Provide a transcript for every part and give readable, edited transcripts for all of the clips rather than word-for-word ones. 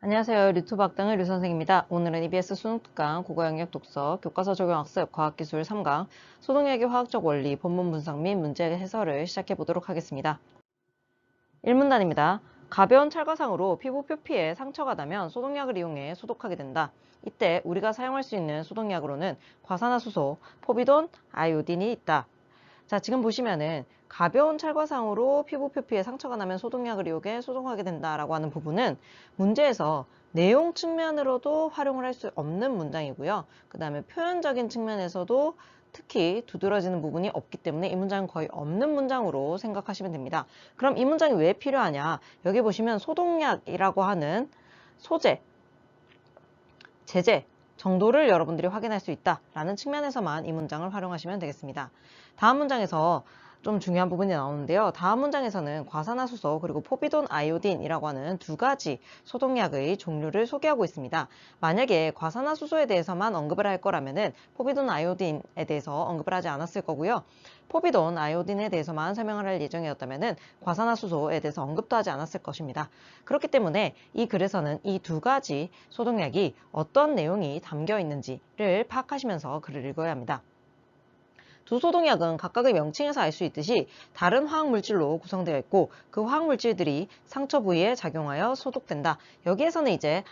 안녕하세요. 류투박당의 류선생입니다. 오늘은 EBS 수능특강 국어영역 독서 교과서 적용학습 과학기술 3강 소동약의 화학적 원리 본문 분석 및 문제 해설을 시작해 보도록 하겠습니다. 1문단입니다. 가벼운 찰과상으로 피부 표피에 상처가 나면 소독약을 이용해 소독하게 된다. 이때 우리가 사용할 수 있는 소독약으로는 과산화수소, 포비돈, 아이오딘이 있다. 자, 지금 보시면은 가벼운 찰과상으로 피부 표피에 상처가 나면 소독약을 이용해 소독하게 된다라고 하는 부분은 문제에서 내용 측면으로도 활용을 할 수 없는 문장이고요. 그 다음에 표현적인 측면에서도 특히 두드러지는 부분이 없기 때문에 이 문장은 거의 없는 문장으로 생각하시면 됩니다. 그럼 이 문장이 왜 필요하냐? 여기 보시면 소독약이라고 하는 소재, 제재 정도를 여러분들이 확인할 수 있다라는 측면에서만 이 문장을 활용하시면 되겠습니다. 다음 문장에서 좀 중요한 부분이 나오는데요. 다음 문장에서는 과산화수소 그리고 포비돈 아이오딘이라고 하는 두 가지 소독약의 종류를 소개하고 있습니다. 만약에 과산화수소에 대해서만 언급을 할 거라면은 포비돈 아이오딘에 대해서 언급을 하지 않았을 거고요. 포비돈 아이오딘에 대해서만 설명을 할 예정이었다면은 과산화수소에 대해서 언급도 하지 않았을 것입니다. 그렇기 때문에 이 글에서는 이 두 가지 소독약이 어떤 내용이 담겨 있는지를 파악하시면서 글을 읽어야 합니다. 두 소독약은 각각의 명칭에서 알 수 있듯이 다른 화학물질로 구성되어 있고 그 화학물질들이 상처 부위에 작용하여 소독된다. 여기에서는 이제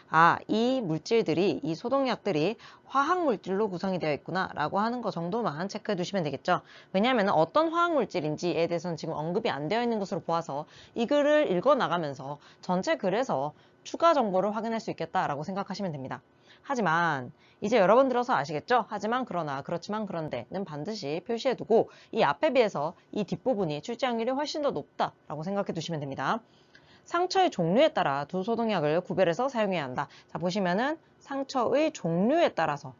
이 물질들이 이 소독약들이 화학물질로 구성이 되어 있구나 라고 하는 거 정도만 체크해 두시면 되겠죠. 왜냐하면 어떤 화학물질인지에 대해서는 지금 언급이 안 되어 있는 것으로 보아서 이 글을 읽어 나가면서 전체 글에서 추가 정보를 확인할 수 있겠다라고 생각하시면 됩니다. 하지만 이제 여러분 들어서 아시겠죠? 하지만 그러나 그렇지만 그런데는 반드시 표시해두고 이 앞에 비해서 이 뒷부분이 출제 확률이 훨씬 더 높다라고 생각해 두시면 됩니다. 상처의 종류에 따라 두 소독약을 구별해서 사용해야 한다. 자, 보시면은 상처의 종류에 따라서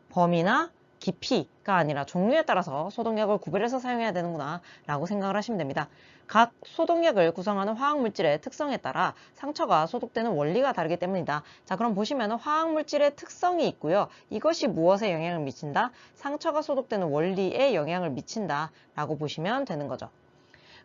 범위나 깊이가 아니라 종류에 따라서 소독약을 구별해서 사용해야 되는구나 라고 생각을 하시면 됩니다. 각 소독약을 구성하는 화학물질의 특성에 따라 상처가 소독되는 원리가 다르기 때문이다. 자, 그럼 보시면 화학물질의 특성이 있고요. 이것이 무엇에 영향을 미친다? 상처가 소독되는 원리에 영향을 미친다 라고 보시면 되는 거죠.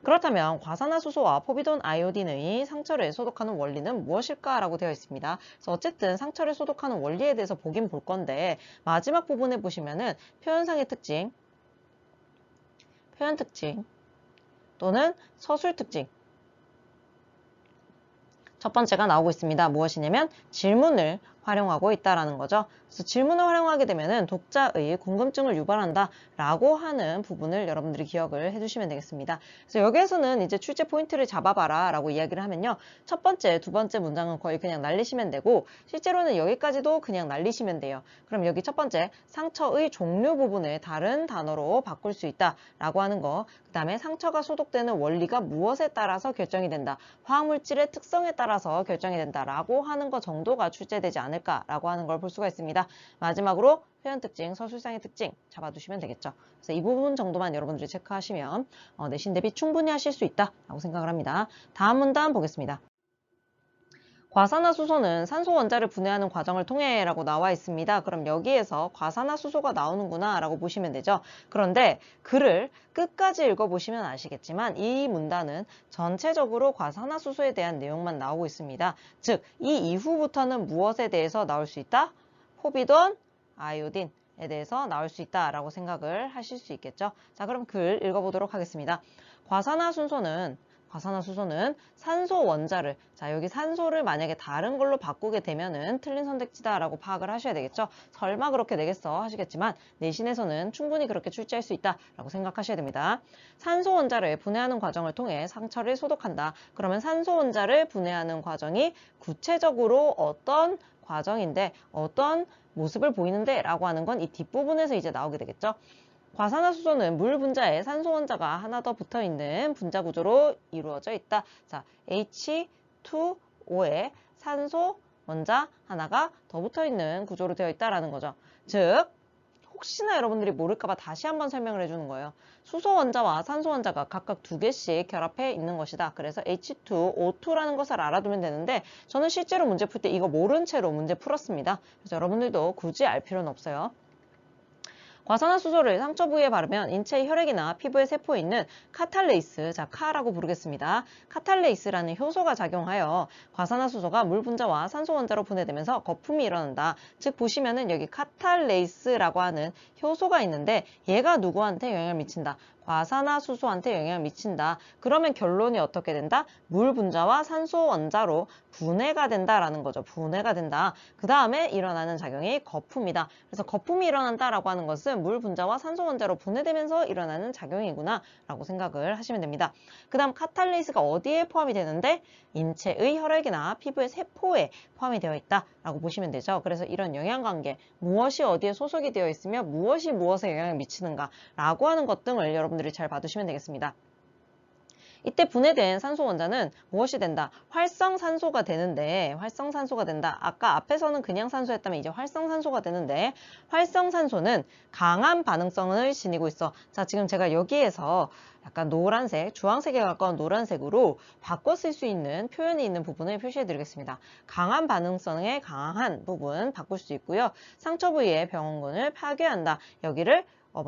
그렇다면 과산화수소와 포비돈 아이오딘의 상처를 소독하는 원리는 무엇일까라고 되어 있습니다. 그래서 어쨌든 상처를 소독하는 원리에 대해서 보긴 볼 건데 마지막 부분에 보시면은 표현상의 특징, 표현 특징 또는 서술 특징 첫 번째가 나오고 있습니다. 무엇이냐면 질문을 활용하고 있다라는 거죠. 그래서 질문을 활용하게 되면은 독자의 궁금증을 유발한다 라고 하는 부분을 여러분들이 기억을 해주시면 되겠습니다. 그래서 여기에서는 이제 출제 포인트를 잡아봐라 라고 이야기를 하면요. 첫 번째, 두 번째 문장은 거의 그냥 날리시면 되고 실제로는 여기까지도 그냥 날리시면 돼요. 그럼 여기 첫 번째, 상처의 종류 부분을 다른 단어로 바꿀 수 있다 라고 하는 거. 그 다음에 상처가 소독되는 원리가 무엇에 따라서 결정이 된다. 화학물질의 특성에 따라서 결정이 된다라고 하는 것 정도가 출제되지 않을까라고 하는 걸 볼 수가 있습니다. 마지막으로 표현 특징, 서술상의 특징 잡아두시면 되겠죠. 그래서 이 부분 정도만 여러분들이 체크하시면 내신 대비 충분히 하실 수 있다라고 생각을 합니다. 다음 문단 보겠습니다. 과산화수소는 산소 원자를 분해하는 과정을 통해 라고 나와 있습니다. 그럼 여기에서 과산화수소가 나오는구나 라고 보시면 되죠. 그런데 글을 끝까지 읽어보시면 아시겠지만 이 문단은 전체적으로 과산화수소에 대한 내용만 나오고 있습니다. 즉, 이 이후부터는 무엇에 대해서 나올 수 있다? 포비돈, 아이오딘에 대해서 나올 수 있다라고 생각을 하실 수 있겠죠. 자, 그럼 글 읽어보도록 하겠습니다. 과산화수소는 산소 원자를, 자, 여기 산소를 만약에 다른 걸로 바꾸게 되면은 틀린 선택지다라고 파악을 하셔야 되겠죠. 설마 그렇게 내겠어 하시겠지만 내신에서는 충분히 그렇게 출제할 수 있다라고 생각하셔야 됩니다. 산소 원자를 분해하는 과정을 통해 상처를 소독한다. 그러면 산소 원자를 분해하는 과정이 구체적으로 어떤 과정인데 어떤 모습을 보이는데 라고 하는 건 이 뒷부분에서 이제 나오게 되겠죠. 과산화수소는 물 분자에 산소 원자가 하나 더 붙어 있는 분자 구조로 이루어져 있다. 자, H2O에 산소 원자 하나가 더 붙어 있는 구조로 되어 있다라는 거죠. 즉, 혹시나 여러분들이 모를까봐 다시 한번 설명을 해주는 거예요. 수소 원자와 산소 원자가 각각 두 개씩 결합해 있는 것이다. 그래서 H2O2라는 것을 알아두면 되는데 저는 실제로 문제 풀 때 이거 모른 채로 문제 풀었습니다. 그래서 여러분들도 굳이 알 필요는 없어요. 과산화수소를 상처 부위에 바르면 인체의 혈액이나 피부의 세포에 있는 카탈레이스, 자 카라고 부르겠습니다. 카탈레이스라는 효소가 작용하여 과산화수소가 물 분자와 산소 원자로 분해되면서 거품이 일어난다. 즉 보시면은 여기 카탈레이스라고 하는 효소가 있는데 얘가 누구한테 영향을 미친다? 과산화수소한테 영향을 미친다. 그러면 결론이 어떻게 된다? 물 분자와 산소 원자로 분해가 된다라는 거죠. 분해가 된다. 그 다음에 일어나는 작용이 거품이다. 그래서 거품이 일어난다라고 하는 것은 물 분자와 산소 원자로 분해되면서 일어나는 작용이구나 라고 생각을 하시면 됩니다. 그 다음 카탈레이스가 어디에 포함이 되는데? 인체의 혈액이나 피부의 세포에 포함이 되어 있다라고 보시면 되죠. 그래서 이런 영향관계, 무엇이 어디에 소속이 되어 있으며 무엇이 무엇에 영향을 미치는가 라고 하는 것 등을 여러분들이 잘 봐두시면 되겠습니다. 이때 분해된 산소 원자는 무엇이 된다? 활성산소가 되는데, 활성산소가 된다. 아까 앞에서는 그냥 산소였다면 이제 활성산소가 되는데, 활성산소는 강한 반응성을 지니고 있어. 자, 지금 제가 여기에서 약간 노란색, 주황색에 가까운 노란색으로 바꿔 쓸 수 있는 표현이 있는 부분을 표시해 드리겠습니다. 강한 반응성의 강한 부분 바꿀 수 있고요. 상처 부위의 병원군을 파괴한다. 여기를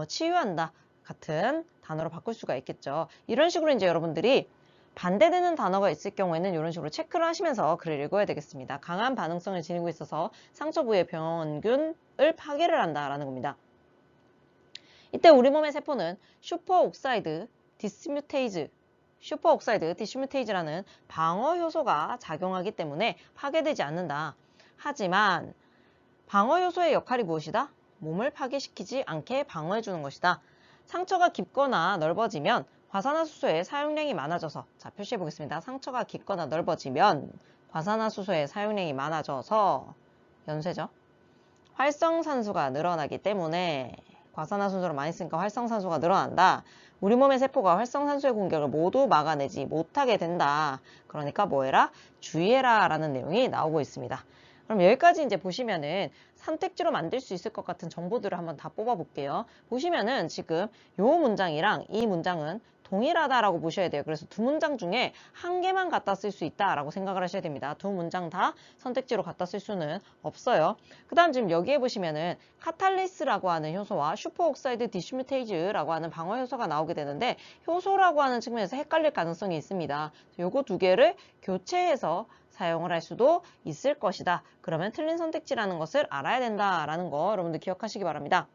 치유한다. 같은 단어로 바꿀 수가 있겠죠. 이런 식으로 이제 여러분들이 반대되는 단어가 있을 경우에는 이런 식으로 체크를 하시면서 글을 읽어야 되겠습니다. 강한 반응성을 지니고 있어서 상처 부위의 병원균을 파괴를 한다라는 겁니다. 이때 우리 몸의 세포는 슈퍼옥사이드 디스뮤테이즈라는 방어 효소가 작용하기 때문에 파괴되지 않는다. 하지만 방어 효소의 역할이 무엇이다? 몸을 파괴시키지 않게 방어해주는 것이다. 상처가 깊거나 넓어지면 과산화수소의 사용량이 많아져서, 자 표시해 보겠습니다. 상처가 깊거나 넓어지면 과산화수소의 사용량이 많아져서 연쇄죠. 활성산소가 늘어나기 때문에 과산화수소를 많이 쓰니까 활성산소가 늘어난다. 우리 몸의 세포가 활성산소의 공격을 모두 막아내지 못하게 된다. 그러니까 뭐 해라? 주의해라 라는 내용이 나오고 있습니다. 그럼 여기까지 이제 보시면은 선택지로 만들 수 있을 것 같은 정보들을 한번 다 뽑아볼게요. 보시면은 지금 요 문장이랑 이 문장은 동일하다라고 보셔야 돼요. 그래서 두 문장 중에 한 개만 갖다 쓸 수 있다라고 생각을 하셔야 됩니다. 두 문장 다 선택지로 갖다 쓸 수는 없어요. 그 다음 지금 여기에 보시면은 카탈리스라고 하는 효소와 슈퍼옥사이드 디스뮤테이즈라고 하는 방어 효소가 나오게 되는데 효소라고 하는 측면에서 헷갈릴 가능성이 있습니다. 요거 두 개를 교체해서 사용을 할 수도 있을 것이다. 그러면 틀린 선택지라는 것을 알아야 된다라는 거 여러분들 기억하시기 바랍니다.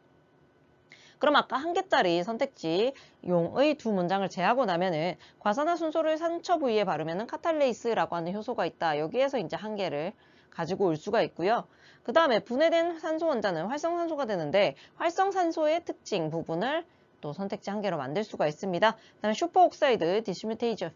그럼 아까 한 개짜리 선택지 용의 두 문장을 제하고 나면은 과산화순소를 상처 부위에 바르면은 카탈레이스라고 하는 효소가 있다. 여기에서 이제 한 개를 가지고 올 수가 있고요. 그 다음에 분해된 산소 원자는 활성산소가 되는데 활성산소의 특징 부분을 또 선택지 한 개로 만들 수가 있습니다. 그 다음에 슈퍼옥사이드 디스뮤테이즈의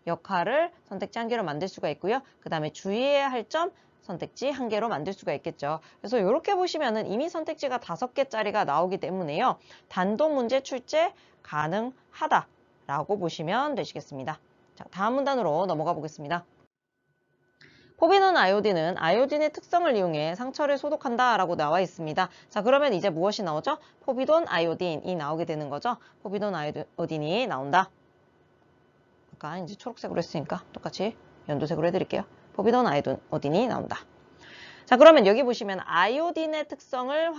역할을 선택지 한 개로 만들 수가 있고요. 그 다음에 주의해야 할 점 선택지 한 개로 만들 수가 있겠죠. 그래서 이렇게 보시면은 이미 선택지가 5개짜리가 나오기 때문에요. 단독 문제 출제 가능하다라고 보시면 되시겠습니다. 자, 다음 문단으로 넘어가 보겠습니다. 포비돈 아이오딘은 아이오딘의 특성을 이용해 상처를 소독한다 라고 나와 있습니다. 자, 그러면 이제 무엇이 나오죠? 포비돈 아이오딘이 나오게 되는 거죠. 포비돈 아이오딘이 나온다. 아까 이제 초록색으로 했으니까 똑같이 연두색으로 해드릴게요. 포비돈 아이오딘이 나온다. 자, 그러면 여기 보시면 아이오딘의 특성을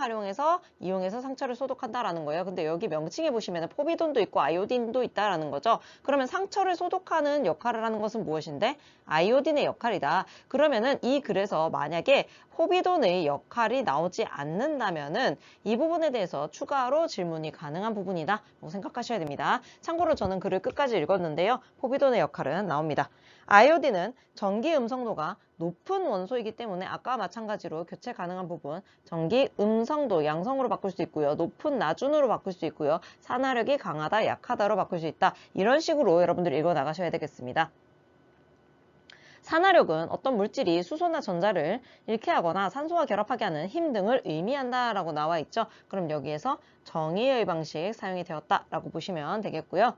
이용해서 상처를 소독한다라는 거예요. 근데 여기 명칭에 보시면 포비돈도 있고 아이오딘도 있다라는 거죠. 그러면 상처를 소독하는 역할을 하는 것은 무엇인데? 아이오딘의 역할이다. 그러면은 이 글에서 만약에 포비돈의 역할이 나오지 않는다면은 이 부분에 대해서 추가로 질문이 가능한 부분이다 라고 생각하셔야 됩니다. 참고로 저는 글을 끝까지 읽었는데요. 포비돈의 역할은 나옵니다. 아이오딘은 전기 음성도가 높은 원소이기 때문에 아까 마찬가지로 교체 가능한 부분 전기 음성도 양성으로 바꿀 수 있고요. 높은 낮은으로 바꿀 수 있고요. 산화력이 강하다 약하다로 바꿀 수 있다. 이런 식으로 여러분들이 읽어 나가셔야 되겠습니다. 산화력은 어떤 물질이 수소나 전자를 잃게 하거나 산소와 결합하게 하는 힘 등을 의미한다 라고 나와 있죠. 그럼 여기에서 정의의 방식 사용이 되었다라고 보시면 되겠고요.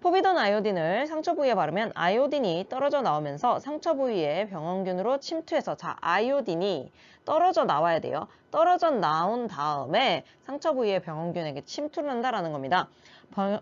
포비돈 아이오딘을 상처 부위에 바르면 아이오딘이 떨어져 나오면서 상처 부위에 병원균으로 침투해서 자, 아이오딘이 떨어져 나와야 돼요. 떨어져 나온 다음에 상처 부위에 병원균에게 침투를 한다라는 겁니다.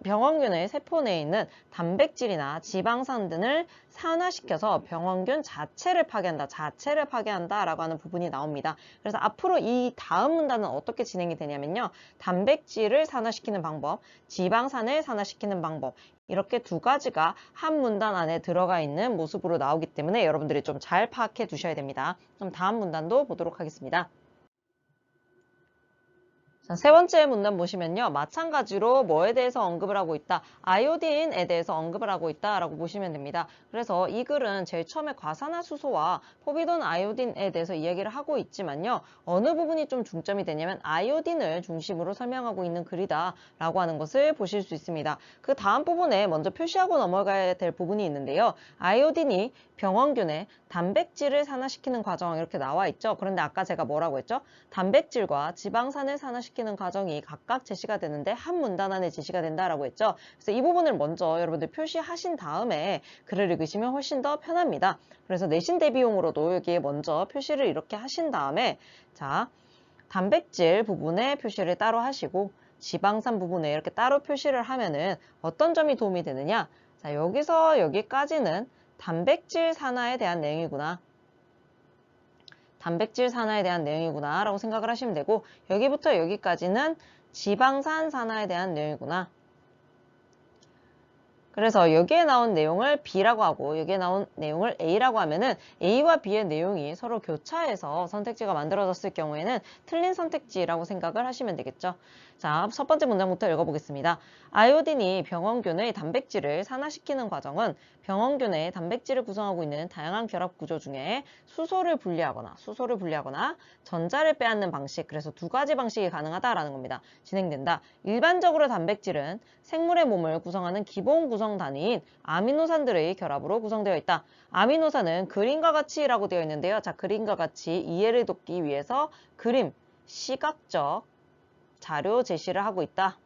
병원균의 세포 내에 있는 단백질이나 지방산 등을 산화시켜서 병원균 자체를 파괴한다 라고 하는 부분이 나옵니다. 그래서 앞으로 이 다음 문단은 어떻게 진행이 되냐면요. 단백질을 산화시키는 방법, 지방산을 산화시키는 방법, 이렇게 두 가지가 한 문단 안에 들어가 있는 모습으로 나오기 때문에 여러분들이 좀 잘 파악해 두셔야 됩니다. 그럼 다음 문단도 보도록 하겠습니다. 자, 세 번째 문단 보시면요. 마찬가지로 뭐에 대해서 언급을 하고 있다? 아이오딘에 대해서 언급을 하고 있다라고 보시면 됩니다. 그래서 이 글은 제일 처음에 과산화수소와 포비돈 아이오딘에 대해서 이야기를 하고 있지만요. 어느 부분이 좀 중점이 되냐면 아이오딘을 중심으로 설명하고 있는 글이다라고 하는 것을 보실 수 있습니다. 그 다음 부분에 먼저 표시하고 넘어가야 될 부분이 있는데요. 아이오딘이 병원균에 단백질을 산화시키는 과정 이렇게 나와 있죠. 그런데 아까 제가 뭐라고 했죠? 단백질과 지방산을 산화시키는 과정이 각각 제시가 되는데 한 문단 안에 제시가 된다라고 했죠. 그래서 이 부분을 먼저 여러분들 표시하신 다음에 글을 읽으시면 훨씬 더 편합니다. 그래서 내신 대비용으로도 여기에 먼저 표시를 이렇게 하신 다음에 자, 단백질 부분에 표시를 따로 하시고 지방산 부분에 이렇게 따로 표시를 하면은 어떤 점이 도움이 되느냐? 자, 여기서 여기까지는 단백질 산화에 대한 내용이구나. 단백질 산화에 대한 내용이구나 라고 생각을 하시면 되고 여기부터 여기까지는 지방산 산화에 대한 내용이구나. 그래서 여기에 나온 내용을 B라고 하고 여기에 나온 내용을 A라고 하면은 A와 B의 내용이 서로 교차해서 선택지가 만들어졌을 경우에는 틀린 선택지라고 생각을 하시면 되겠죠. 자, 첫 번째 문장부터 읽어보겠습니다. 아이오딘이 병원균의 단백질을 산화시키는 과정은 병원균의 단백질을 구성하고 있는 다양한 결합 구조 중에 수소를 분리하거나 전자를 빼앗는 방식, 그래서 두 가지 방식이 가능하다라는 겁니다. 진행된다. 일반적으로 단백질은 생물의 몸을 구성하는 기본 구성 단위인 아미노산들의 결합으로 구성되어 있다. 아미노산은 그림과 같이라고 되어 있는데요. 자, 그림과 같이 이해를 돕기 위해서 그림, 시각적 자료 제시를 하고 있다.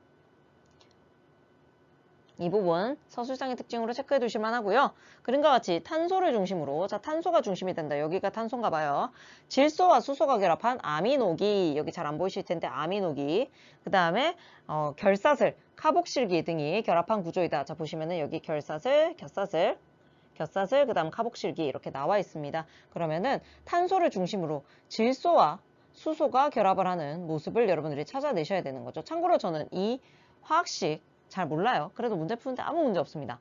이 부분 서술상의 특징으로 체크해 두실만 하고요. 그림과 같이 탄소를 중심으로, 자, 탄소가 중심이 된다. 여기가 탄소인가 봐요. 질소와 수소가 결합한 아미노기, 여기 잘 안 보이실 텐데 아미노기. 그 다음에 결사슬, 카복실기 등이 결합한 구조이다. 자, 보시면은 여기 결사슬, 그 다음 카복실기 이렇게 나와 있습니다. 그러면은 탄소를 중심으로 질소와 수소가 결합을 하는 모습을 여러분들이 찾아내셔야 되는 거죠. 참고로 저는 이 화학식 잘 몰라요. 그래도 문제 푸는데 아무 문제 없습니다.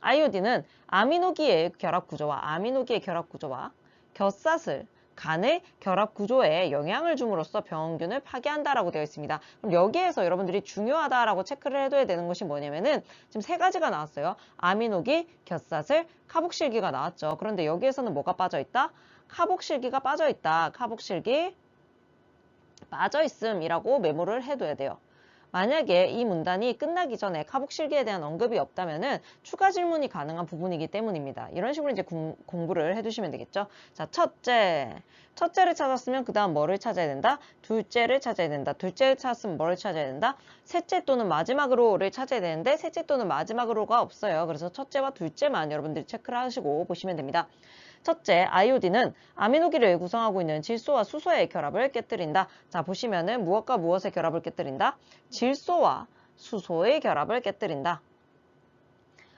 아이오딘은 아미노기의 결합 구조와 겹사슬, 간의 결합 구조에 영향을 줌으로써 병원균을 파괴한다라고 되어 있습니다. 그럼 여기에서 여러분들이 중요하다라고 체크를 해둬야 되는 것이 뭐냐면은 지금 세 가지가 나왔어요. 아미노기, 겹사슬, 카복실기가 나왔죠. 그런데 여기에서는 뭐가 빠져있다? 카복실기가 빠져있다. 카복실기 빠져있음이라고 메모를 해둬야 돼요. 만약에 이 문단이 끝나기 전에 카복실기에 대한 언급이 없다면은 추가 질문이 가능한 부분이기 때문입니다. 이런 식으로 이제 공부를 해두시면 되겠죠. 자, 첫째를 찾았으면 그 다음 뭐를 찾아야 된다? 둘째를 찾아야 된다. 둘째를 찾았으면 뭐를 찾아야 된다? 셋째 또는 마지막으로를 찾아야 되는데 셋째 또는 마지막으로가 없어요. 그래서 첫째와 둘째만 여러분들이 체크를 하시고 보시면 됩니다. 첫째, 아이오딘은 아미노기를 구성하고 있는 질소와 수소의 결합을 깨뜨린다. 자, 보시면은 무엇과 무엇의 결합을 깨뜨린다? 질소와 수소의 결합을 깨뜨린다.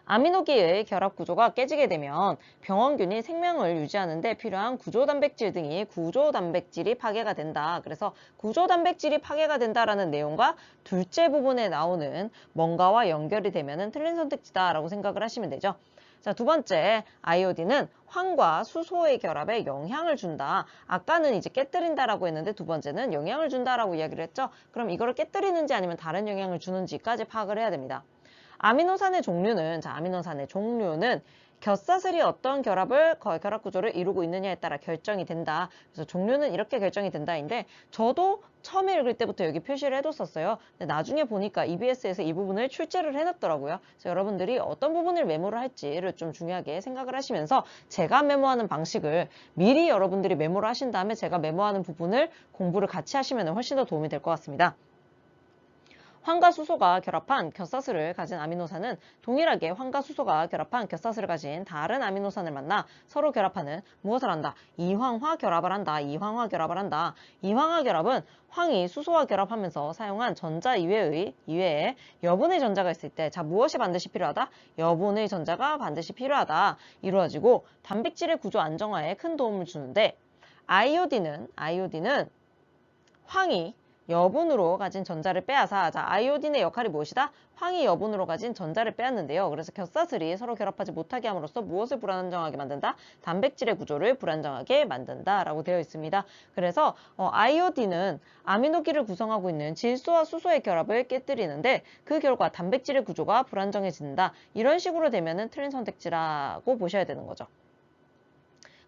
아미노기의 결합 구조가 깨지게 되면 병원균이 생명을 유지하는 데 필요한 구조단백질 등이 구조단백질이 파괴가 된다. 그래서 구조단백질이 파괴가 된다라는 내용과 둘째 부분에 나오는 뭔가와 연결이 되면은 틀린 선택지다라고 생각을 하시면 되죠. 자, 두 번째, 아이오딘은 황과 수소의 결합에 영향을 준다. 아까는 이제 깨뜨린다라고 했는데 두 번째는 영향을 준다라고 이야기를 했죠. 그럼 이거를 깨뜨리는지 아니면 다른 영향을 주는지까지 파악을 해야 됩니다. 아미노산의 종류는 겹사슬이 어떤 결합 구조를 이루고 있느냐에 따라 결정이 된다. 그래서 종류는 이렇게 결정이 된다인데 저도 처음에 읽을 때부터 여기 표시를 해뒀었어요. 근데 나중에 보니까 EBS에서 이 부분을 출제를 해놨더라고요. 그래서 여러분들이 어떤 부분을 메모를 할지를 좀 중요하게 생각을 하시면서 제가 메모하는 방식을 미리 여러분들이 메모를 하신 다음에 제가 메모하는 부분을 공부를 같이 하시면 훨씬 더 도움이 될 것 같습니다. 황과 수소가 결합한 겹사슬을 가진 아미노산은 동일하게 황과 수소가 결합한 겹사슬을 가진 다른 아미노산을 만나 서로 결합하는 무엇을 한다? 이황화 결합을 한다. 이황화 결합을 한다. 이황화 결합은 황이 수소와 결합하면서 사용한 전자 이외에 여분의 전자가 있을 때, 자, 무엇이 반드시 필요하다? 여분의 전자가 반드시 필요하다. 이루어지고 단백질의 구조 안정화에 큰 도움을 주는데, 아이오딘은 황이 여분으로 가진 전자를 빼앗아, 자, 아이오딘의 역할이 무엇이다? 황이 여분으로 가진 전자를 빼앗는데요. 그래서 겹사슬이 서로 결합하지 못하게 함으로써 무엇을 불안정하게 만든다? 단백질의 구조를 불안정하게 만든다 라고 되어 있습니다. 그래서 아이오딘은 아미노기를 구성하고 있는 질소와 수소의 결합을 깨뜨리는데 그 결과 단백질의 구조가 불안정해진다. 이런 식으로 되면은 틀린 선택지라고 보셔야 되는 거죠.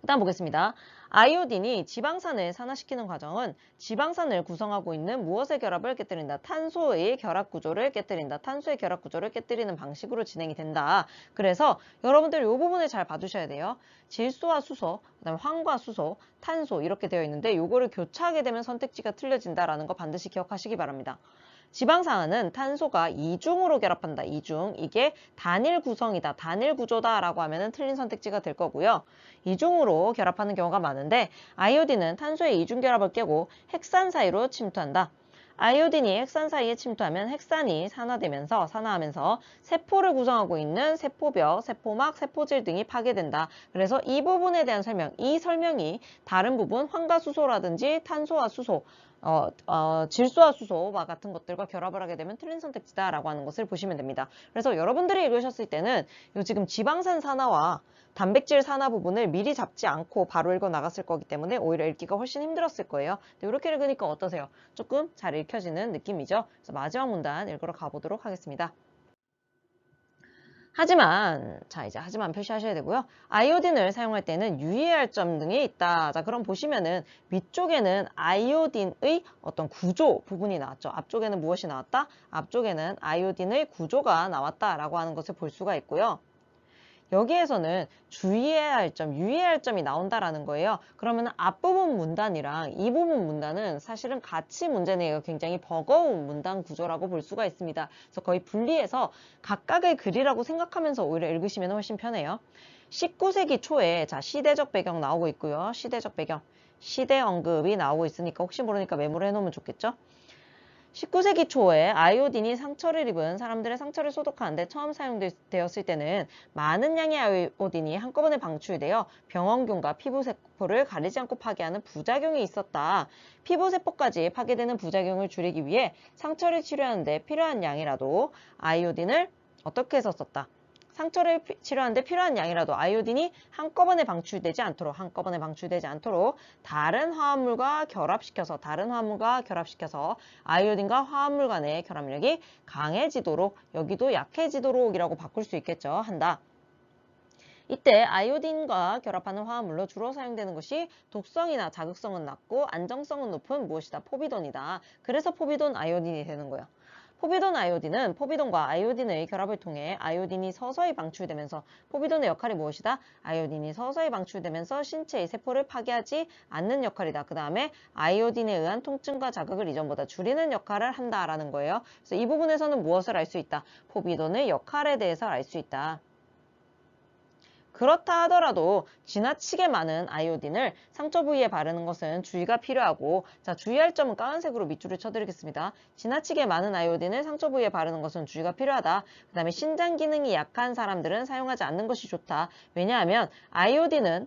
다음 보겠습니다. 아이오딘이 지방산을 산화시키는 과정은 지방산을 구성하고 있는 무엇의 결합을 깨뜨린다? 탄소의 결합 구조를 깨뜨린다. 탄소의 결합 구조를 깨뜨리는 방식으로 진행이 된다. 그래서 여러분들 이 부분을 잘 봐주셔야 돼요. 질소와 수소, 그다음에 황과 수소, 탄소 이렇게 되어 있는데 이거를 교차하게 되면 선택지가 틀려진다라는 거 반드시 기억하시기 바랍니다. 지방산은 탄소가 이중으로 결합한다. 이중. 이게 단일 구성이다. 단일 구조다 라고 하면 틀린 선택지가 될 거고요. 이중으로 결합하는 경우가 많은데 아이오딘은 탄소의 이중 결합을 깨고 핵산 사이로 침투한다. 아이오딘이 핵산 사이에 침투하면 핵산이 산화하면서 세포를 구성하고 있는 세포벽, 세포막, 세포질 등이 파괴된다. 그래서 이 부분에 대한 설명, 이 설명이 다른 부분 황과 수소라든지 탄소와 수소, 질소와 수소와 같은 것들과 결합을 하게 되면 틀린 선택지다라고 하는 것을 보시면 됩니다. 그래서 여러분들이 읽으셨을 때는 요 지금 지방산 산화와 단백질 산화 부분을 미리 잡지 않고 바로 읽어 나갔을 거기 때문에 오히려 읽기가 훨씬 힘들었을 거예요. 근데 이렇게 읽으니까 어떠세요? 조금 잘 읽혀지는 느낌이죠. 그래서 마지막 문단 읽으러 가보도록 하겠습니다. 하지만 표시하셔야 되고요. 아이오딘을 사용할 때는 유의해야 할 점 등이 있다. 자, 그럼 보시면은 위쪽에는 아이오딘의 어떤 구조 부분이 나왔죠. 앞쪽에는 무엇이 나왔다? 앞쪽에는 아이오딘의 구조가 나왔다라고 하는 것을 볼 수가 있고요. 여기에서는 주의해야 할 점, 유의해야 할 점이 나온다라는 거예요. 그러면 앞부분 문단이랑 이 부분 문단은 사실은 같이 문제 내기가 굉장히 버거운 문단 구조라고 볼 수가 있습니다. 그래서 거의 분리해서 각각의 글이라고 생각하면서 오히려 읽으시면 훨씬 편해요. 19세기 초에 시대적 배경 나오고 있고요. 시대적 배경, 시대 언급이 나오고 있으니까 혹시 모르니까 메모를 해놓으면 좋겠죠. 19세기 초에 아이오딘이 상처를 입은 사람들의 상처를 소독하는데 처음 사용되었을 때는 많은 양의 아이오딘이 한꺼번에 방출되어 병원균과 피부세포를 가리지 않고 파괴하는 부작용이 있었다. 피부세포까지 파괴되는 부작용을 줄이기 위해 상처를 치료하는데 필요한 양이라도 아이오딘을 어떻게 해서 썼다? 상처를 치료하는데 필요한 양이라도 아이오딘이 한꺼번에 방출되지 않도록 다른 화합물과 결합시켜서 아이오딘과 화합물 간의 결합력이 강해지도록, 여기도 약해지도록 이라고 바꿀 수 있겠죠. 한다. 이때 아이오딘과 결합하는 화합물로 주로 사용되는 것이 독성이나 자극성은 낮고 안정성은 높은 무엇이다? 포비돈이다. 그래서 포비돈 아이오딘이 되는 거예요. 포비돈 아이오딘은 포비돈과 아이오딘의 결합을 통해 아이오딘이 서서히 방출되면서, 포비돈의 역할이 무엇이다? 아이오딘이 서서히 방출되면서 신체의 세포를 파괴하지 않는 역할이다. 그 다음에 아이오딘에 의한 통증과 자극을 이전보다 줄이는 역할을 한다라는 거예요. 그래서 이 부분에서는 무엇을 알 수 있다? 포비돈의 역할에 대해서 알 수 있다. 그렇다 하더라도 지나치게 많은 아이오딘을 상처 부위에 바르는 것은 주의가 필요하고, 자, 주의할 점은 까만색으로 밑줄을 쳐드리겠습니다. 지나치게 많은 아이오딘을 상처 부위에 바르는 것은 주의가 필요하다. 그 다음에 신장 기능이 약한 사람들은 사용하지 않는 것이 좋다. 왜냐하면 아이오딘은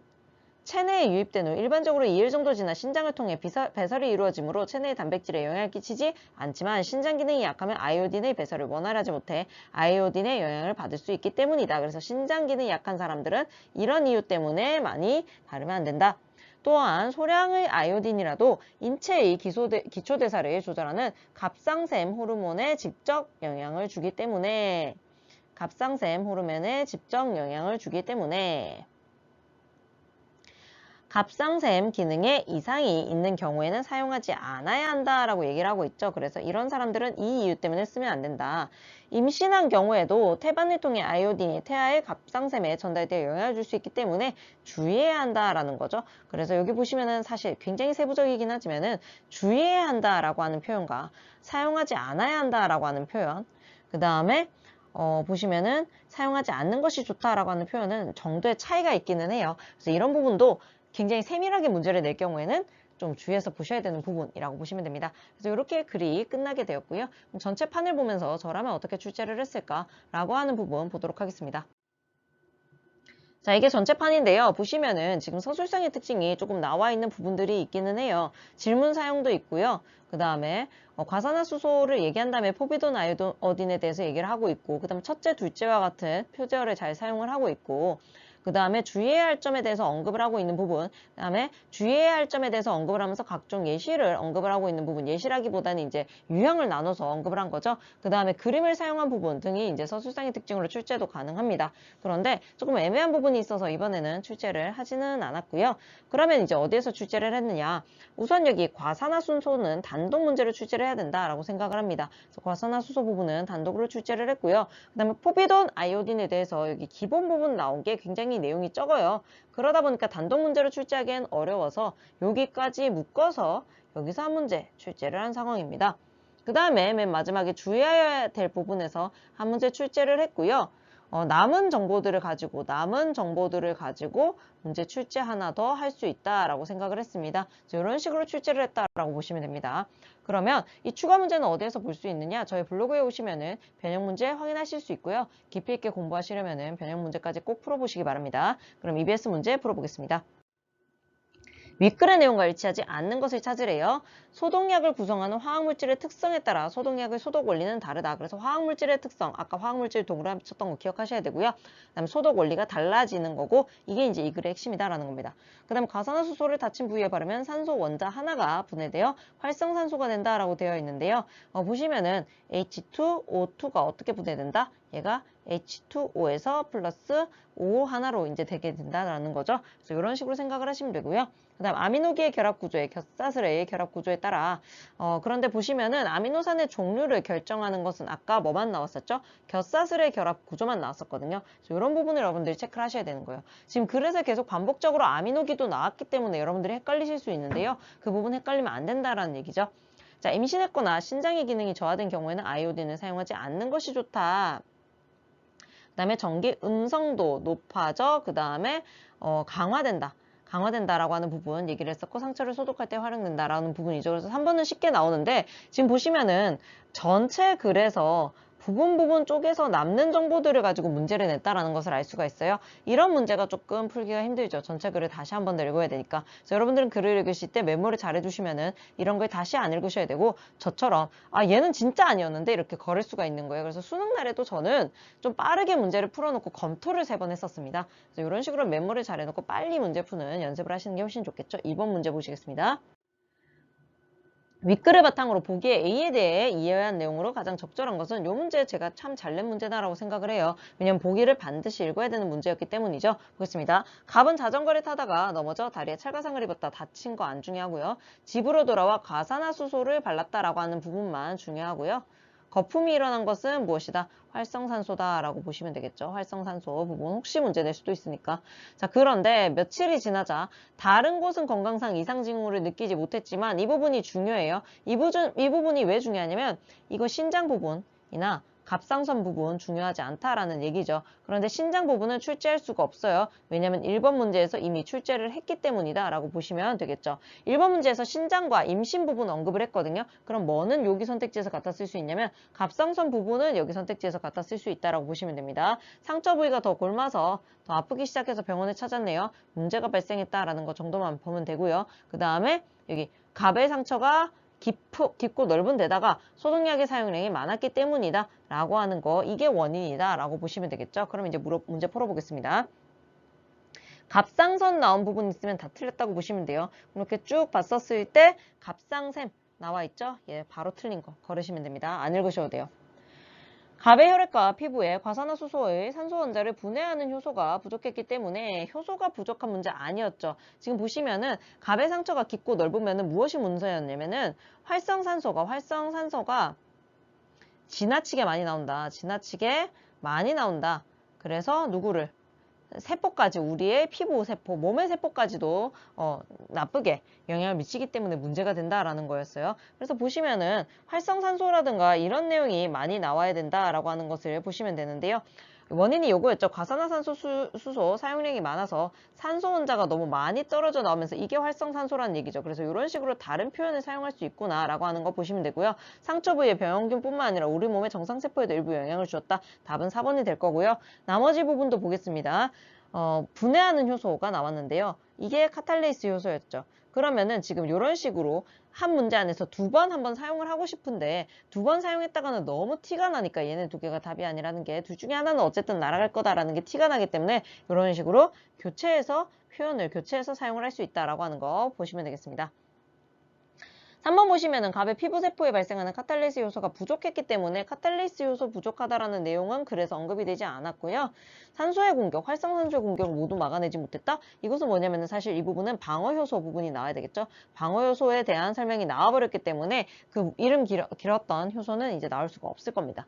체내에 유입된 후 일반적으로 2일 정도 지나 신장을 통해 배설이 이루어지므로 체내의 단백질에 영향을 끼치지 않지만 신장 기능이 약하면 아이오딘의 배설을 원활하지 못해 아이오딘의 영향을 받을 수 있기 때문이다. 그래서 신장 기능이 약한 사람들은 이런 이유 때문에 많이 바르면 안 된다. 또한 소량의 아이오딘이라도 인체의 기초대사를 조절하는 갑상샘 호르몬에 직접 영향을 주기 때문에 갑상샘 기능에 이상이 있는 경우에는 사용하지 않아야 한다라고 얘기를 하고 있죠. 그래서 이런 사람들은 이 이유 때문에 쓰면 안 된다. 임신한 경우에도 태반을 통해 아이오딘이 태아의 갑상샘에 전달되어 영향을 줄 수 있기 때문에 주의해야 한다라는 거죠. 그래서 여기 보시면은 사실 굉장히 세부적이긴 하지만은 주의해야 한다라고 하는 표현과 사용하지 않아야 한다라고 하는 표현, 그 다음에 보시면은 사용하지 않는 것이 좋다라고 하는 표현은 정도의 차이가 있기는 해요. 그래서 이런 부분도 굉장히 세밀하게 문제를 낼 경우에는 좀 주의해서 보셔야 되는 부분이라고 보시면 됩니다. 그래서 이렇게 글이 끝나게 되었고요. 그럼 전체 판을 보면서 저라면 어떻게 출제를 했을까라고 하는 부분 보도록 하겠습니다. 자, 이게 전체판인데요. 보시면은 지금 서술상의 특징이 조금 나와 있는 부분들이 있기는 해요. 질문 사용도 있고요. 그 다음에 과산화수소를 얘기한 다음에 포비돈 아이오딘에 대해서 얘기를 하고 있고, 그 다음에 첫째, 둘째와 같은 표제어를 잘 사용을 하고 있고, 그 다음에 주의해야 할 점에 대해서 언급을 하고 있는 부분, 그 다음에 주의해야 할 점에 대해서 언급을 하면서 각종 예시를 언급을 하고 있는 부분, 예시라기보다는 이제 유형을 나눠서 언급을 한 거죠. 그 다음에 그림을 사용한 부분 등이 이제 서술상의 특징으로 출제도 가능합니다. 그런데 조금 애매한 부분이 있어서 이번에는 출제를 하지는 않았고요. 그러면 이제 어디에서 출제를 했느냐? 우선 여기 과산화수소는 단독 문제를 출제를 해야 된다라고 생각을 합니다. 그래서 과산화수소 부분은 단독으로 출제를 했고요. 그 다음에 포비돈 아이오딘에 대해서 여기 기본 부분 나온 게 굉장히 내용이 적어요. 그러다 보니까 단독 문제로 출제하기엔 어려워서 여기까지 묶어서 여기서 한 문제 출제를 한 상황입니다. 그 다음에 맨 마지막에 주의해야 될 부분에서 한 문제 출제를 했고요. 남은 정보들을 가지고 문제 출제 하나 더 할 수 있다라고 생각을 했습니다. 이런 식으로 출제를 했다라고 보시면 됩니다. 그러면 이 추가 문제는 어디에서 볼 수 있느냐? 저희 블로그에 오시면은 변형 문제 확인하실 수 있고요. 깊이 있게 공부하시려면은 변형 문제까지 꼭 풀어보시기 바랍니다. 그럼 EBS 문제 풀어보겠습니다. 윗글의 내용과 일치하지 않는 것을 찾으래요. 소독약을 구성하는 화학물질의 특성에 따라 소독약의 소독 원리는 다르다. 그래서 화학물질의 특성, 아까 화학물질 동그라미 쳤던 거 기억하셔야 되고요. 그다음 소독 원리가 달라지는 거고 이게 이제 이 글의 핵심이다라는 겁니다. 그다음 과산화수소를 닫힌 부위에 바르면 산소 원자 하나가 분해되어 활성산소가 된다라고 되어 있는데요. 보시면은 H2O2가 어떻게 분해된다? 얘가 H2O에서 플러스 O 하나로 이제 되게 된다라는 거죠. 그래서 이런 식으로 생각을 하시면 되고요. 그 다음 아미노기의 결합 구조에 겹사슬의 결합 구조에 따라 그런데 보시면은 아미노산의 종류를 결정하는 것은 아까 뭐만 나왔었죠? 겹사슬의 결합 구조만 나왔었거든요. 그래서 이런 부분을 여러분들이 체크를 하셔야 되는 거예요. 지금 그래서 계속 반복적으로 아미노기도 나왔기 때문에 여러분들이 헷갈리실 수 있는데요. 그 부분 헷갈리면 안 된다라는 얘기죠. 자, 임신했거나 신장의 기능이 저하된 경우에는 아이오딘을 사용하지 않는 것이 좋다. 그 다음에 전기 음성도 높아져. 그 다음에 강화된다라고 하는 부분 얘기를 했었고 상처를 소독할 때 활용된다라는 부분이죠. 그래서 3번은 쉽게 나오는데 지금 보시면은 전체 글에서 부분 쪼개서 남는 정보들을 가지고 문제를 냈다라는 것을 알 수가 있어요. 이런 문제가 조금 풀기가 힘들죠. 전체 글을 다시 한 번 더 읽어야 되니까. 그래서 여러분들은 글을 읽으실 때 메모를 잘 해주시면은 이런 걸 다시 안 읽으셔야 되고 저처럼 얘는 진짜 아니었는데 이렇게 걸을 수가 있는 거예요. 그래서 수능 날에도 저는 좀 빠르게 문제를 풀어놓고 검토를 3번 했었습니다. 그래서 이런 식으로 메모를 잘 해놓고 빨리 문제 푸는 연습을 하시는 게 훨씬 좋겠죠. 2번 문제 보시겠습니다. 윗글을 바탕으로 보기에 A에 대해 이해해야 한 내용으로 가장 적절한 것은 이 문제 제가 참 잘 낸 문제다라고 생각을 해요. 왜냐면 보기를 반드시 읽어야 되는 문제였기 때문이죠. 보겠습니다. 갑은 자전거를 타다가 넘어져 다리에 찰과상을 입었다. 다친 거 안 중요하고요. 집으로 돌아와 과산화수소를 발랐다라고 하는 부분만 중요하고요. 거품이 일어난 것은 무엇이다? 활성산소다라고 보시면 되겠죠. 활성산소 부분 혹시 문제 낼 수도 있으니까. 자, 그런데 며칠이 지나자 다른 곳은 건강상 이상 징후를 느끼지 못했지만 이 부분이 중요해요. 이 부분이 왜 중요하냐면 이거 신장 부분이나 갑상선 부분 중요하지 않다라는 얘기죠. 그런데 신장 부분은 출제할 수가 없어요. 왜냐하면 1번 문제에서 이미 출제를 했기 때문이다 라고 보시면 되겠죠. 1번 문제에서 신장과 임신 부분 언급을 했거든요. 그럼 뭐는 여기 선택지에서 갖다 쓸 수 있냐면 갑상선 부분은 여기 선택지에서 갖다 쓸 수 있다라고 보시면 됩니다. 상처 부위가 더 골마서 더 아프기 시작해서 병원에 찾았네요. 문제가 발생했다라는 거 정도만 보면 되고요. 그 다음에 여기 갑의 상처가 깊고 넓은 데다가 소독약의 사용량이 많았기 때문이다 라고 하는 거 이게 원인이다 라고 보시면 되겠죠. 그럼 이제 문제 풀어보겠습니다. 갑상선 나온 부분 있으면 다 틀렸다고 보시면 돼요. 이렇게 쭉 봤었을 때 갑상샘 나와 있죠? 예, 바로 틀린 거 걸으시면 됩니다. 안 읽으셔도 돼요. 갑의 혈액과 피부에 과산화수소의 산소 원자를 분해하는 효소가 부족했기 때문에 효소가 부족한 문제 아니었죠. 지금 보시면은 갑의 상처가 깊고 넓으면은 무엇이 문제였냐면은 활성산소가 지나치게 많이 나온다. 지나치게 많이 나온다. 그래서 누구를? 세포까지 우리의 피부 세포, 몸의 세포까지도 나쁘게 영향을 미치기 때문에 문제가 된다라는 거였어요. 그래서 보시면은 활성산소라든가 이런 내용이 많이 나와야 된다라고 하는 것을 보시면 되는데요. 원인이 요거였죠. 과산화산소 수소 사용량이 많아서 산소 원자가 너무 많이 떨어져 나오면서 이게 활성산소라는 얘기죠. 그래서 이런 식으로 다른 표현을 사용할 수 있구나라고 하는 거 보시면 되고요. 상처 부위의 병원균뿐만 아니라 우리 몸의 정상세포에도 일부 영향을 주었다. 답은 4번이 될 거고요. 나머지 부분도 보겠습니다. 분해하는 효소가 나왔는데요. 이게 카탈레이스 효소였죠. 그러면은 지금 이런 식으로 한 문제 안에서 한번 사용을 하고 싶은데 2번 사용했다가는 너무 티가 나니까 얘네 2개가 답이 아니라는 게 둘 중에 하나는 어쨌든 날아갈 거다라는 게 티가 나기 때문에 이런 식으로 표현을 교체해서 사용을 할 수 있다라고 하는 거 보시면 되겠습니다. 3번 보시면은 갑의 피부세포에 발생하는 카탈레이스 요소가 부족했기 때문에 카탈레이스 요소 부족하다라는 내용은 그래서 언급이 되지 않았고요. 산소의 공격, 활성산소의 공격을 모두 막아내지 못했다? 이것은 뭐냐면은 사실 이 부분은 방어효소 부분이 나와야 되겠죠. 방어효소에 대한 설명이 나와버렸기 때문에 그 이름 길었던 효소는 이제 나올 수가 없을 겁니다.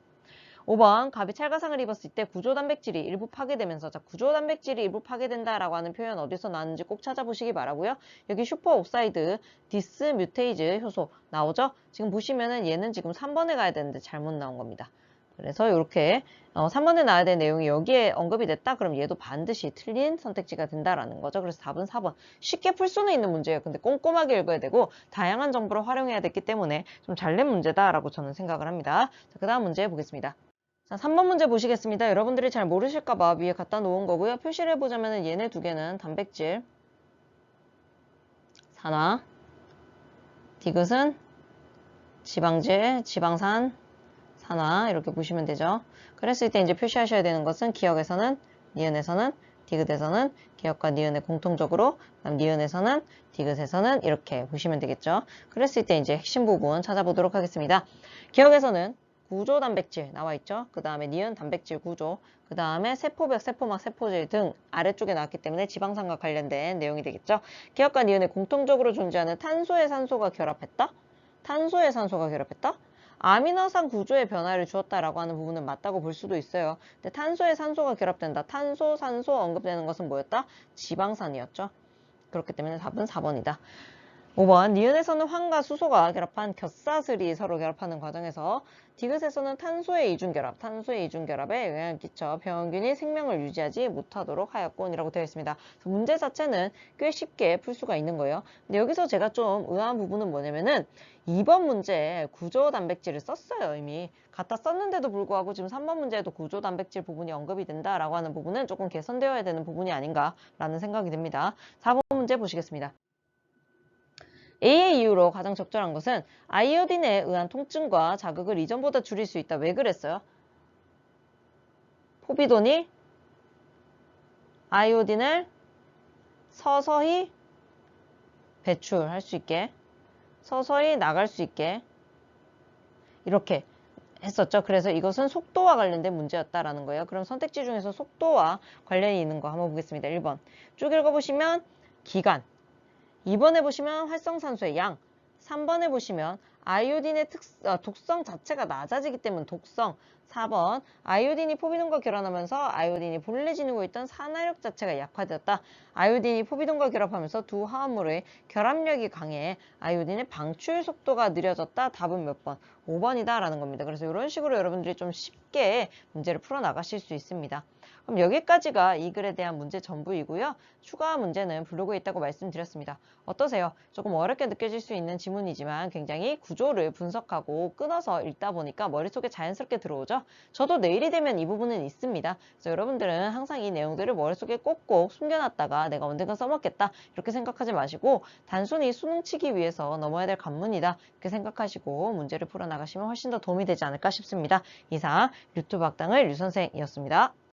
5번 갑이 찰가상을 입었을 때 구조단백질이 일부 파괴되면서 자 구조단백질이 일부 파괴된다라고 하는 표현 어디서 나왔는지 꼭 찾아보시기 바라고요. 여기 슈퍼옥사이드 디스뮤테이즈 효소 나오죠? 지금 보시면은 얘는 지금 3번에 가야 되는데 잘못 나온 겁니다. 그래서 이렇게 3번에 나와야 될 내용이 여기에 언급이 됐다? 그럼 얘도 반드시 틀린 선택지가 된다라는 거죠. 그래서 답은 4번. 쉽게 풀 수는 있는 문제예요. 근데 꼼꼼하게 읽어야 되고 다양한 정보를 활용해야 됐기 때문에 좀 잘 낸 문제다라고 저는 생각을 합니다. 자, 그 다음 문제 보겠습니다. 자, 3번 문제 보시겠습니다. 여러분들이 잘 모르실까봐 위에 갖다 놓은 거고요. 표시를 해보자면 얘네 2개는 단백질, 산화, 디귿은 지방질, 지방산, 산화 이렇게 보시면 되죠. 그랬을 때 이제 표시하셔야 되는 것은 기억에서는, 니은에서는, 디귿에서는, 기억과 니은의 공통적으로, 그다음 니은에서는, 디귿에서는 이렇게 보시면 되겠죠. 그랬을 때 이제 핵심 부분 찾아보도록 하겠습니다. 기억에서는 구조 단백질 나와 있죠. 그 다음에 니은 단백질 구조, 그 다음에 세포벽, 세포막, 세포질 등 아래쪽에 나왔기 때문에 지방산과 관련된 내용이 되겠죠. 기억과 니은에 공통적으로 존재하는 탄소의 산소가 결합했다? 탄소의 산소가 결합했다? 아미노산 구조의 변화를 주었다라고 하는 부분은 맞다고 볼 수도 있어요. 근데 탄소에 산소가 결합된다. 탄소, 산소 언급되는 것은 뭐였다? 지방산이었죠. 그렇기 때문에 답은 4번이다. 5번 니은에서는 황과 수소가 결합한 겹사슬이 서로 결합하는 과정에서 디귿에서는 탄소의 이중결합에 영향을 끼쳐 병원균이 생명을 유지하지 못하도록 하였곤이라고 되어 있습니다. 문제 자체는 꽤 쉽게 풀 수가 있는 거예요. 근데 여기서 제가 좀 의아한 부분은 뭐냐면은 2번 문제에 구조 단백질을 썼어요. 이미 갖다 썼는데도 불구하고 지금 3번 문제에도 구조 단백질 부분이 언급이 된다라고 하는 부분은 조금 개선되어야 되는 부분이 아닌가라는 생각이 듭니다. 4번 문제 보시겠습니다. A의 이유로 가장 적절한 것은 아이오딘에 의한 통증과 자극을 이전보다 줄일 수 있다. 왜 그랬어요? 포비돈이 아이오딘을 서서히 배출할 수 있게, 서서히 나갈 수 있게 이렇게 했었죠. 그래서 이것은 속도와 관련된 문제였다라는 거예요. 그럼 선택지 중에서 속도와 관련이 있는 거 한번 보겠습니다. 1번 쭉 읽어보시면 기간, 2번에 보시면 활성산소의 양, 3번에 보시면 아이오딘의 독성 자체가 낮아지기 때문에 독성, 4번 아이오딘이 포비돈과 결합하면서 아이오딘이 본래 지니고 있던 산화력 자체가 약화되었다. 아이오딘이 포비돈과 결합하면서 두 화합물의 결합력이 강해 아이오딘의 방출 속도가 느려졌다. 답은 몇 번? 5번이다 라는 겁니다. 그래서 이런 식으로 여러분들이 좀 쉽게 문제를 풀어 나가실 수 있습니다. 그럼 여기까지가 이 글에 대한 문제 전부이고요. 추가 문제는 블로그에 있다고 말씀드렸습니다. 어떠세요? 조금 어렵게 느껴질 수 있는 지문이지만 굉장히 구조를 분석하고 끊어서 읽다 보니까 머릿속에 자연스럽게 들어오죠? 저도 내일이 되면 이 부분은 있습니다. 그래서 여러분들은 항상 이 내용들을 머릿속에 꼭꼭 숨겨놨다가 내가 언젠가 써먹겠다 이렇게 생각하지 마시고 단순히 수능 치기 위해서 넘어야 될 관문이다 이렇게 생각하시고 문제를 풀어나가시면 훨씬 더 도움이 되지 않을까 싶습니다. 이상 유튜브 학당을 류선생이었습니다.